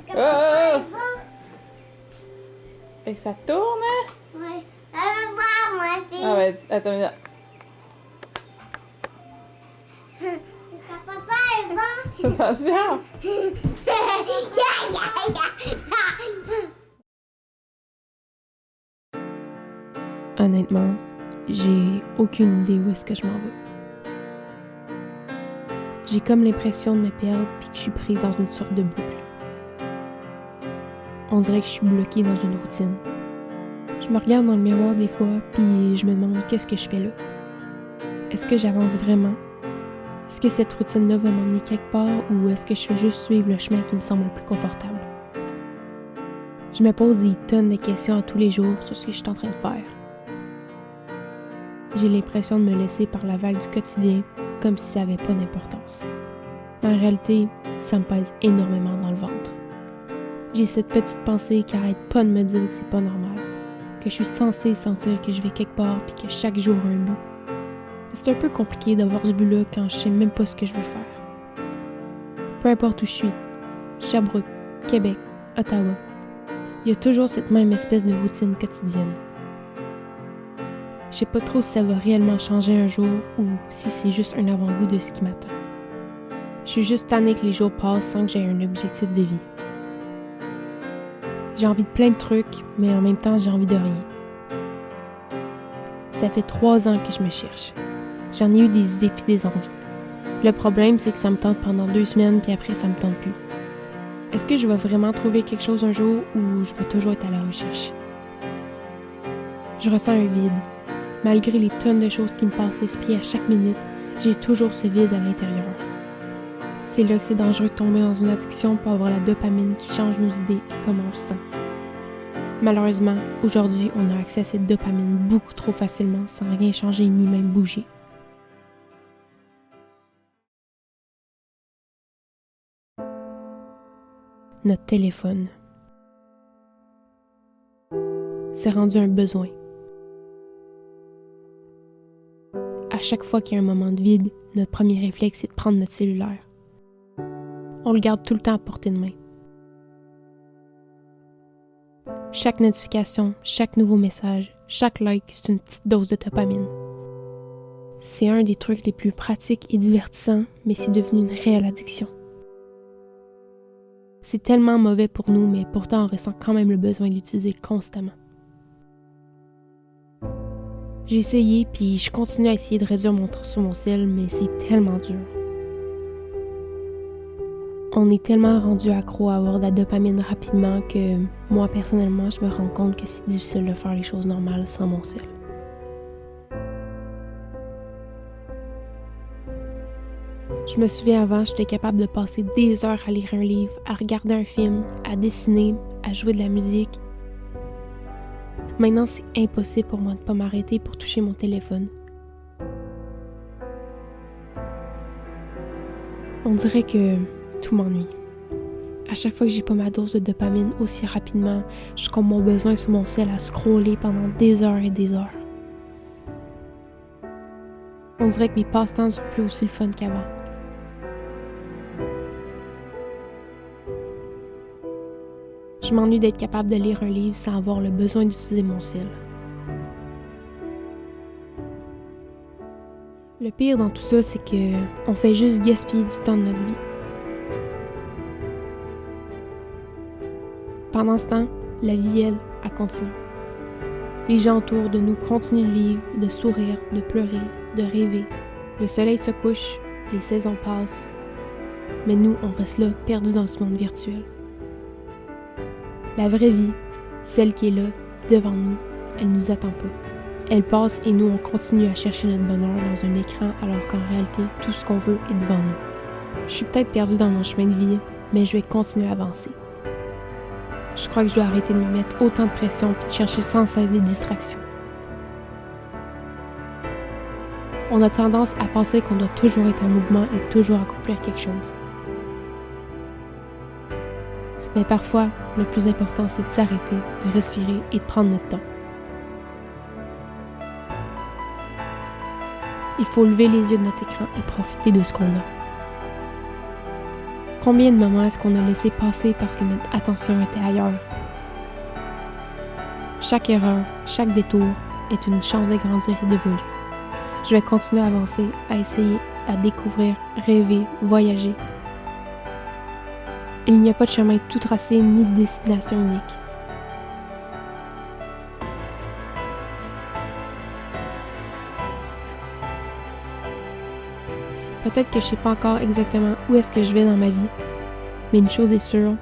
Oh! Et ça tourne, hein? Ouais. Je veux voir, moi aussi. Ah ouais, attends, là. Papa est bon. Attention! Honnêtement, j'ai aucune idée où est-ce que je m'en vais. J'ai comme l'impression de me perdre puis que je suis prise dans une sorte de boucle. On dirait que je suis bloquée dans une routine. Je me regarde dans le miroir des fois puis je me demande qu'est-ce que je fais là. Est-ce que j'avance vraiment? Est-ce que cette routine-là va m'emmener quelque part ou est-ce que je fais juste suivre le chemin qui me semble le plus confortable? Je me pose des tonnes de questions tous les jours sur ce que je suis en train de faire. J'ai l'impression de me laisser par la vague du quotidien comme si ça n'avait pas d'importance. Mais en réalité, ça me pèse énormément dans le ventre. J'ai cette petite pensée qui arrête pas de me dire que c'est pas normal, que je suis censée sentir que je vais quelque part puis que chaque jour a un but. C'est un peu compliqué d'avoir ce but-là quand je sais même pas ce que je veux faire. Peu importe où je suis, Sherbrooke, Québec, Ottawa, il y a toujours cette même espèce de routine quotidienne. Je sais pas trop si ça va réellement changer un jour ou si c'est juste un avant-goût de ce qui m'attend. Je suis juste tannée que les jours passent sans que j'aie un objectif de vie. J'ai envie de plein de trucs, mais en même temps j'ai envie de rien. Ça fait 3 ans que je me cherche. J'en ai eu des idées puis des envies. Le problème, c'est que ça me tente pendant 2 semaines puis après ça me tente plus. Est-ce que je vais vraiment trouver quelque chose un jour ou je vais toujours être à la recherche? Je ressens un vide. Malgré les tonnes de choses qui me passent l'esprit à chaque minute, j'ai toujours ce vide à l'intérieur. C'est là que c'est dangereux de tomber dans une addiction pour avoir la dopamine qui change nos idées et comment on se sent. Malheureusement, aujourd'hui, on a accès à cette dopamine beaucoup trop facilement sans rien changer ni même bouger. Notre téléphone. C'est rendu un besoin. À chaque fois qu'il y a un moment de vide, notre premier réflexe est de prendre notre cellulaire. On le garde tout le temps à portée de main. Chaque notification, chaque nouveau message, chaque like, c'est une petite dose de dopamine. C'est un des trucs les plus pratiques et divertissants, mais c'est devenu une réelle addiction. C'est tellement mauvais pour nous, mais pourtant on ressent quand même le besoin de l'utiliser constamment. J'ai essayé, puis je continue à essayer de réduire mon temps sur mon cell, mais c'est tellement dur. On est tellement rendu accro à avoir de la dopamine rapidement que moi, personnellement, je me rends compte que c'est difficile de faire les choses normales sans mon cell. Je me souviens avant, j'étais capable de passer des heures à lire un livre, à regarder un film, à dessiner, à jouer de la musique. Maintenant, c'est impossible pour moi de ne pas m'arrêter pour toucher mon téléphone. On dirait que tout m'ennuie. À chaque fois que j'ai pas ma dose de dopamine aussi rapidement, je compte mon besoin sur mon cell à scroller pendant des heures et des heures. On dirait que mes passe-temps sont plus aussi le fun qu'avant. Je m'ennuie d'être capable de lire un livre sans avoir le besoin d'utiliser mon cell. Le pire dans tout ça, c'est que on fait juste gaspiller du temps de notre vie. Pendant ce temps, la vie, elle continue. Les gens autour de nous continuent de vivre, de sourire, de pleurer, de rêver. Le soleil se couche, les saisons passent. Mais nous, on reste là, perdus dans ce monde virtuel. La vraie vie, celle qui est là, devant nous, elle nous attend pas. Elle passe et nous, on continue à chercher notre bonheur dans un écran alors qu'en réalité, tout ce qu'on veut est devant nous. Je suis peut-être perdue dans mon chemin de vie, mais je vais continuer à avancer. Je crois que je dois arrêter de me mettre autant de pression puis de chercher sans cesse des distractions. On a tendance à penser qu'on doit toujours être en mouvement et toujours accomplir quelque chose. Mais parfois, le plus important, c'est de s'arrêter, de respirer et de prendre notre temps. Il faut lever les yeux de notre écran et profiter de ce qu'on a. Combien de moments est-ce qu'on a laissé passer parce que notre attention était ailleurs? Chaque erreur, chaque détour est une chance de grandir et d'évoluer. Je vais continuer à avancer, à essayer, à découvrir, rêver, voyager. Il n'y a pas de chemin tout tracé ni de destination unique. Peut-être que je sais pas encore exactement où est-ce que je vais dans ma vie, mais une chose est sûre,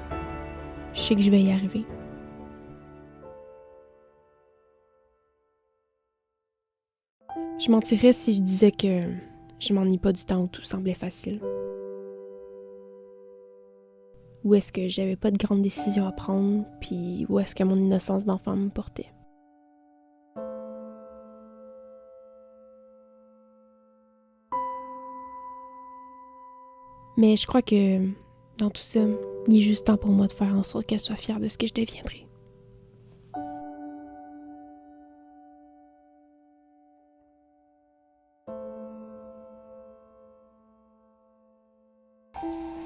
je sais que je vais y arriver. Je mentirais si je disais que je m'ennuie pas du temps où tout semblait facile. Où est-ce que j'avais pas de grandes décisions à prendre, puis où est-ce que mon innocence d'enfant me portait. Mais je crois que dans tout ça, il est juste temps pour moi de faire en sorte qu'elle soit fière de ce que je deviendrai.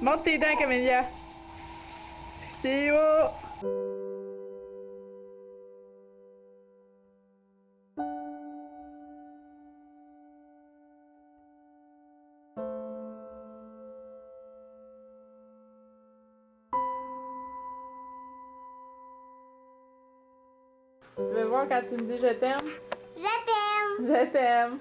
Monte tes dents, Camélia. C'est haut. Tu veux voir quand tu me dis je t'aime? Je t'aime. Je t'aime.